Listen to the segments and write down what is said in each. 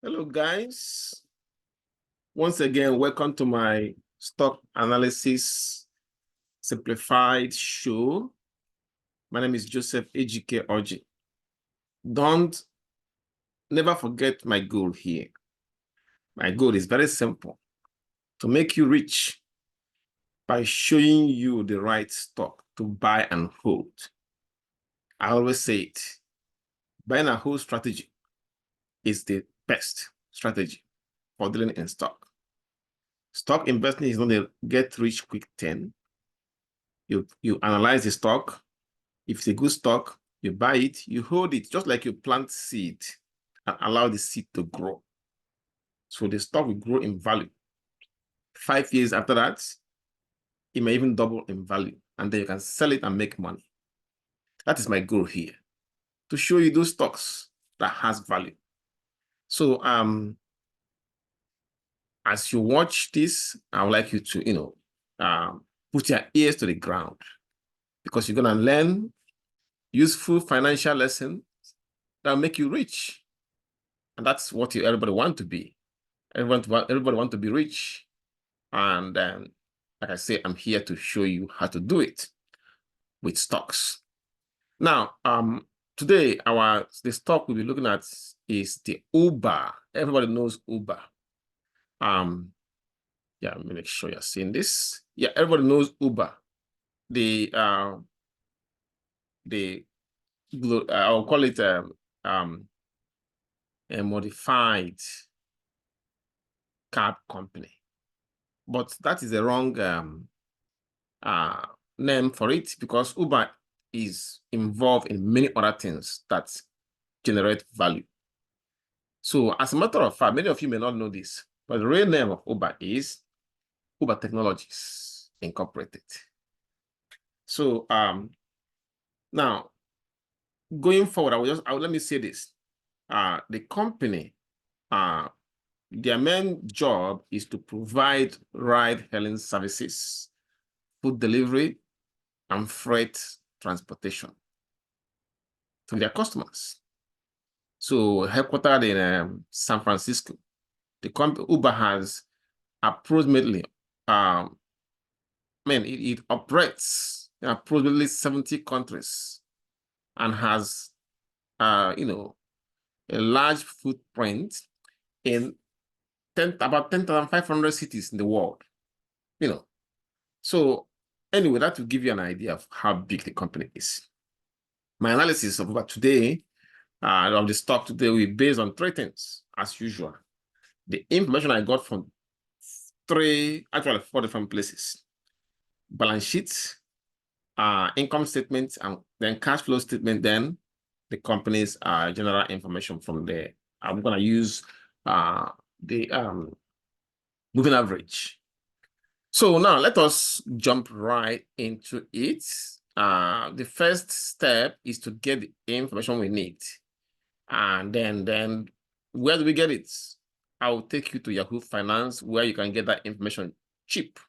Hello, guys. Once again, welcome to my stock analysis simplified show. My name is Joseph Ejike Oji. Never forget my goal here. My goal is very simple: to make you rich by showing you the right stock to buy and hold. I always say it: buying and hold strategy is the best strategy for dealing in stock. Stock investing is not a get rich quick thing. You analyze the stock. If it's a good stock, you buy it, you hold it, just like you plant seed and allow the seed to grow. So the stock will grow in value. 5 years after that, it may even double in value, and then you can sell it and make money. That is my goal here, to show you those stocks that has value. So as you watch this, I would like you to, put your ears to the ground, because you're gonna learn useful financial lessons that will make you rich. And that's what everybody want to be. Everybody want to be rich. And like I say, I'm here to show you how to do it with stocks. Now, today, the stock we'll be looking at is the Uber. Everybody knows Uber. Yeah, let me make sure you're seeing this. Yeah, everybody knows Uber. I'll call it a modified cab company, but that is the wrong name for it, because Uber is involved in many other things that generate value. So as a matter of fact, many of you may not know this, but the real name of Uber is Uber Technologies Incorporated. So now going forward, let me say this. The company, their main job is to provide ride-hailing services, food delivery, and freight transportation to their customers. So headquartered in San Francisco, the company Uber has approximately, it operates in approximately 70 countries and has, a large footprint in about 10,500 cities in the world. So anyway, that will give you an idea of how big the company is. My analysis of Uber today, of the stock today, will be based on three things, as usual. The information I got from four different places: balance sheets, income statements, and then cash flow statement, then the company's general information from there. I'm going to use the moving average. So now let us jump right into it. The first step is to get the information we need. And then where do we get it? I will take you to Yahoo Finance, where you can get that information cheap.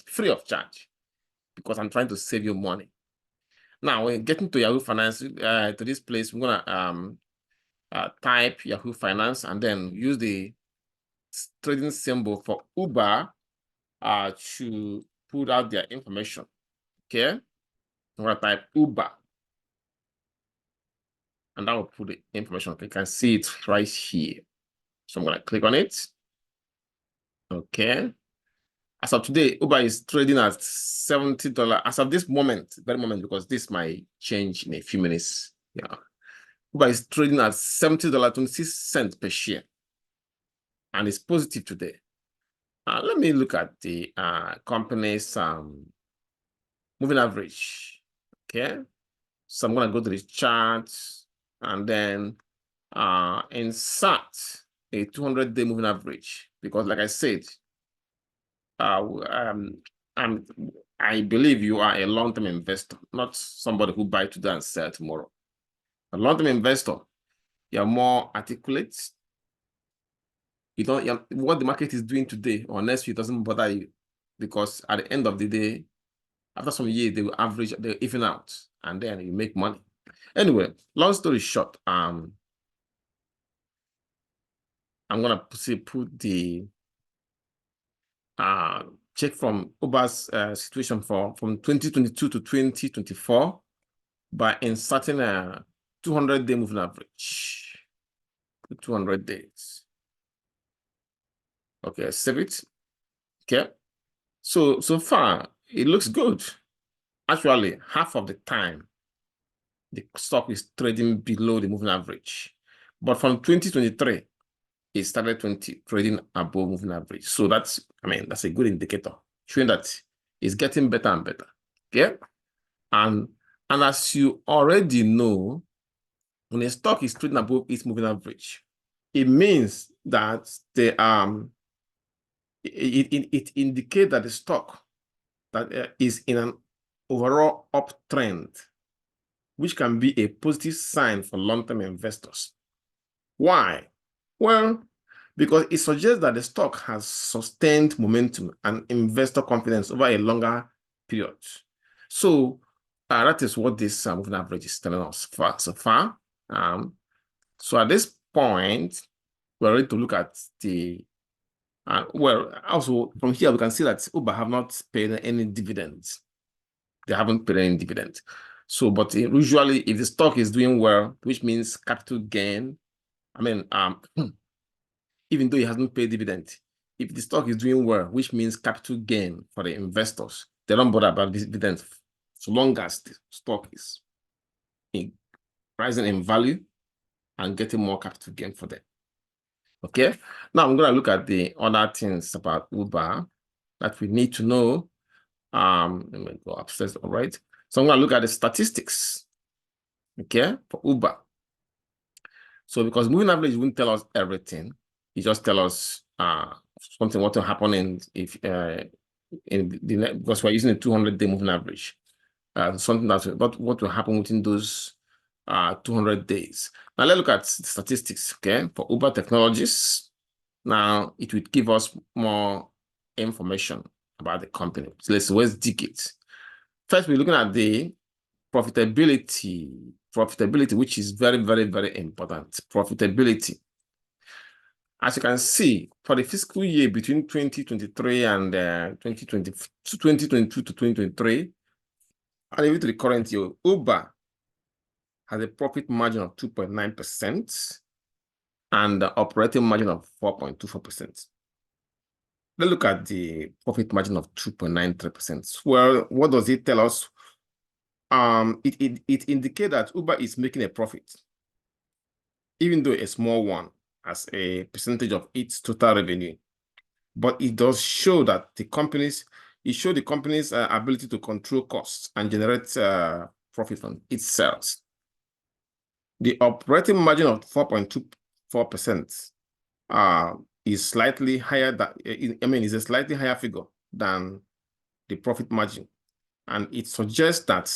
Free of charge, because I'm trying to save you money. Now, when getting to Yahoo Finance, to this place, we're gonna type Yahoo Finance and then use the trading symbol for Uber to put out their information. Okay, I'm gonna type Uber, and that will put the information. You can see it right here. So I'm gonna click on it. Okay. As of today, Uber is trading at $70. As of this very moment, because this might change in a few minutes. Yeah. Uber is trading at $70.26 per share, and it's positive today. Let me look at the company's moving average. Okay. So I'm going to go to the chart and then insert a 200-day moving average, because like I said, I believe you are a long-term investor, not somebody who buy today and sell tomorrow. A long-term investor, you're more articulate. What the market is doing today or next week doesn't bother you, because at the end of the day, after some years, they will average, they even out, and then you make money. Anyway, long story short, I'm gonna put the check from Uber's situation from 2022 to 2024 by inserting a 200-day moving average. 200 days. Okay, save it. Okay. So far, it looks good. Actually, half of the time, the stock is trading below the moving average. But from 2023, it started trading above moving average. So that's a good indicator, showing that it's getting better and better. Okay. And as you already know, when a stock is trading above its moving average, it means that it indicates that the stock that is in an overall uptrend, which can be a positive sign for long-term investors. Why? Well, because it suggests that the stock has sustained momentum and investor confidence over a longer period. So that is what this moving average is telling us so far. So at this point, we're ready to look at the well, also from here we can see that Uber have not paid any dividends. They haven't paid any dividend. So, but usually if the stock is doing well, which means capital gain, even though it hasn't paid dividend, if the stock is doing well, which means capital gain for the investors, they don't bother about dividends so long as the stock is rising in value and getting more capital gain for them. Okay, now I'm going to look at the other things about Uber that we need to know. Let me go upstairs. All right, so I'm going to look at the statistics, okay, for Uber. So because moving average won't tell us everything, it just tell us something what will happen in the because we're using a 200-day moving average, something that's what will happen within those 200 days. Now let's look at the statistics, okay, for Uber Technologies. Now it will give us more information about the company. So let's dig it. First, we're looking at the profitability, which is very, very, very important. Profitability. As you can see, for the fiscal year between 2023 and 2022 to 2023, and even to the current year, Uber has a profit margin of 2.9% and the operating margin of 4.24%. Let's look at the profit margin of 2.93%. Well, what does it tell us? It indicates that Uber is making a profit, even though a small one, as a percentage of its total revenue. But it does show that the company's ability to control costs and generate profit from its sales. The operating margin of 4.24% is slightly higher is a slightly higher figure than the profit margin. And it suggests that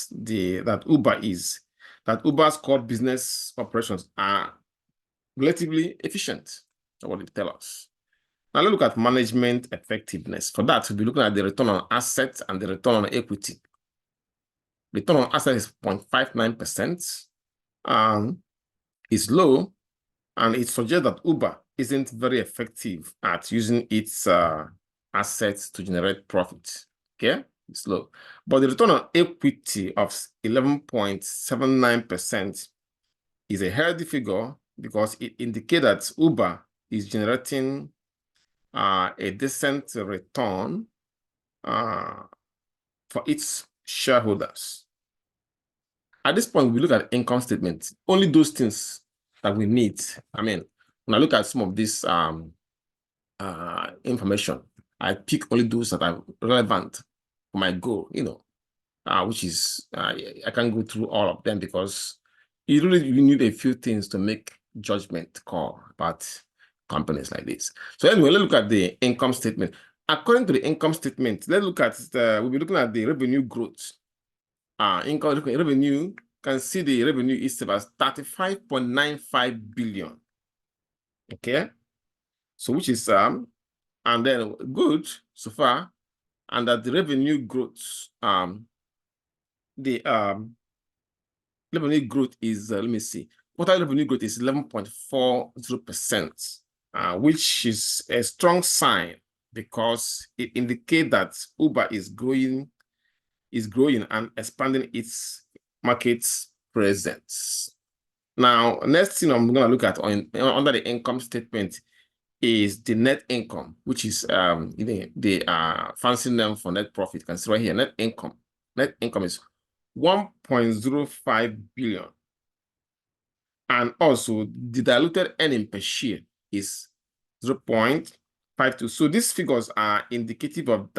Uber's core business operations are relatively efficient. That's what it tells us. Now let's look at management effectiveness. For that, we'll be looking at the return on assets and the return on equity. Return on assets is 0.59%. It's low, and it suggests that Uber isn't very effective at using its assets to generate profit. Okay, it's low. But the return on equity of 11.79% is a healthy figure because it indicates that Uber is generating a decent return for its shareholders. At this point, we look at income statement. Only those things that we need. When I look at some of this information, I pick only those that are relevant for my goal, which is, I can't go through all of them because you need a few things to make judgment call about companies like this. So anyway, let's look at the income statement. According to the income statement, let's look at we'll be looking at the revenue growth. Income revenue, can see the revenue is about 35.95 billion. Okay, so which is and then good so far, and that the revenue growth revenue growth is let me see, total revenue growth is 11.40%. which is a strong sign because it indicates that Uber is growing and expanding its market presence. Now, next thing I'm going to look at under the income statement is the net income, which is the fancy name for net profit. You can see right here, net income. Net income is 1.05 billion. And also the diluted earning per share is 0.52. So these figures are indicative of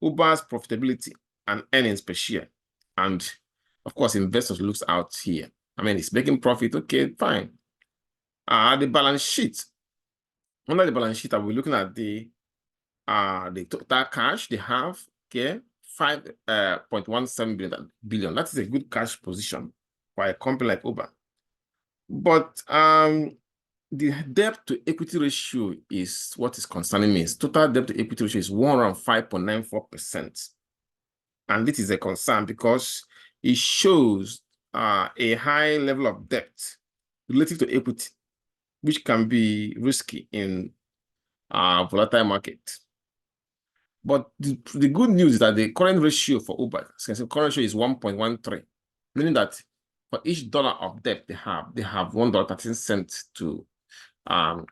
Uber's profitability and earnings per share. And of course, investors looks out here. I mean, it's making profit. Okay, fine. The balance sheet. Under the balance sheet, I'll be looking at the total cash they have. Okay, 5.17 billion. That is a good cash position for a company like Uber. But the debt to equity ratio is what is concerning me. Total debt to equity ratio is 105.94%. And this is a concern because it shows a high level of debt relative to equity, which can be risky in a volatile market. But the good news is that the current ratio for Uber, the current ratio is 1.13, meaning that for each dollar of debt they have $1.13 to at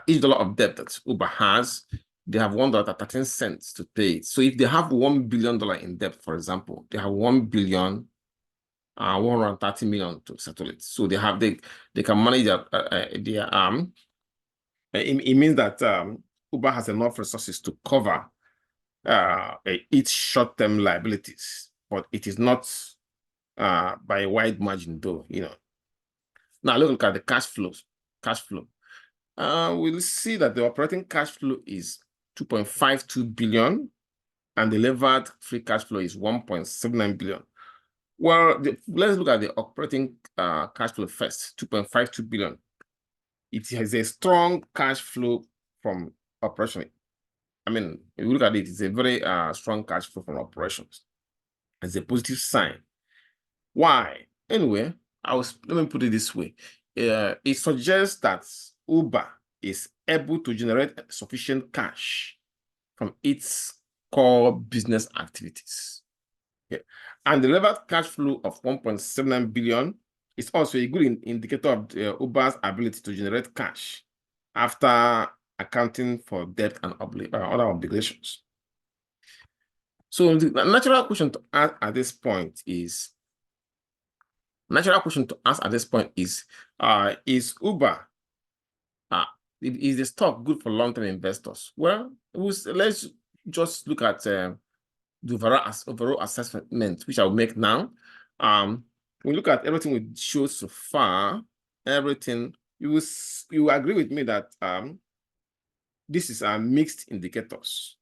each dollar of debt that Uber has, they have $1.13 to pay. So if they have $1 billion in debt, for example, they have $1.130 million to settle it. So they can manage it means that Uber has enough resources to cover its short-term liabilities, but it is not by a wide margin, though. Now look at the cash flow. We'll see that the operating cash flow is 2.52 billion, and the levered free cash flow is 1.79 billion. Well, let's look at the operating cash flow first. 2.52 billion. It has a strong cash flow from operation. I mean, if you look at it, it's a very strong cash flow from operations. It's a positive sign. Why? Anyway, let me put it this way. It suggests that Uber is able to generate sufficient cash from its core business activities. Okay. And the levered cash flow of 1.79 billion is also a good indicator of Uber's ability to generate cash after accounting for debt and other obligations. So the natural question to ask at this point is, Uber, is the stock good for long-term investors? Well, let's just look at the overall assessment, which I'll make now. We look at everything we showed so far, everything, you will agree with me that this is mixed indicators.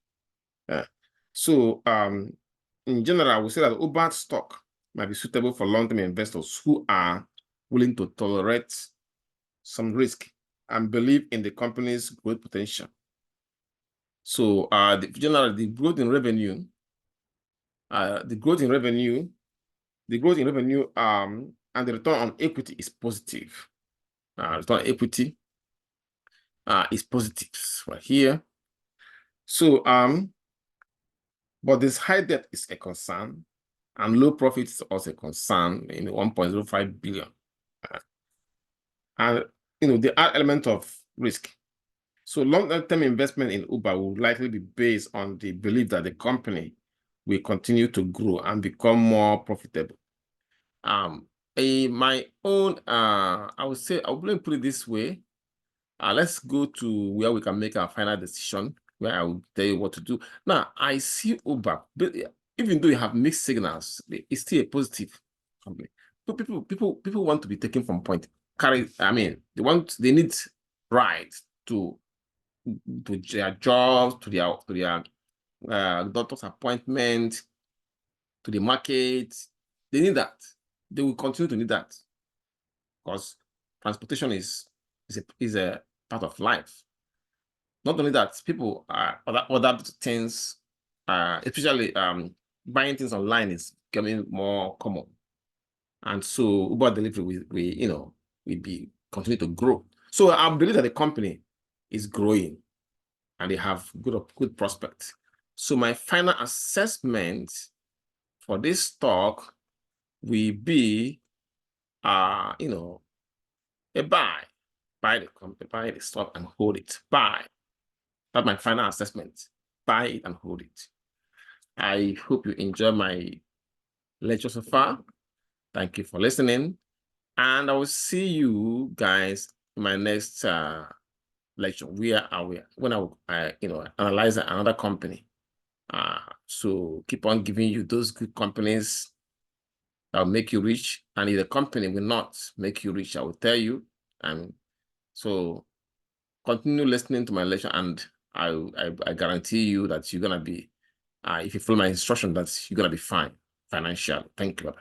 So in general, I would say that Uber stock might be suitable for long-term investors who are willing to tolerate some risk and believe in the company's growth potential. So generally, the growth in revenue and the return on equity is positive. Return on equity is positive right here. So but this high debt is a concern, and low profit is also a concern in 1.05 billion. And the element of risk. So long-term investment in Uber will likely be based on the belief that the company will continue to grow and become more profitable. My own, I would say, I would put it this way. Let's go to where we can make our final decision, where I will tell you what to do. Now, I see Uber, but even though you have mixed signals, it's still a positive company. But people want to be taken from point. They need rides to their jobs, to their doctor's appointment, to the market. They need that. They will continue to need that because transportation is a part of life. Not only that, people other things, especially buying things online is becoming more common, and so Uber delivery will continue to grow. So I believe that the company is growing and they have good prospects. So my final assessment for this stock will be, you know, a buy. Buy the company, buy the stock and hold it. Buy. That's my final assessment. Buy it and hold it. I hope you enjoy my lecture so far. Thank you for listening. And I will see you guys in my next lecture when I will analyze another company. So keep on giving you those good companies that will make you rich, and if the company will not make you rich, I will tell you. And so continue listening to my lecture, and I guarantee you that you're gonna be, if you follow my instruction, that you're gonna be fine financially. Thank you.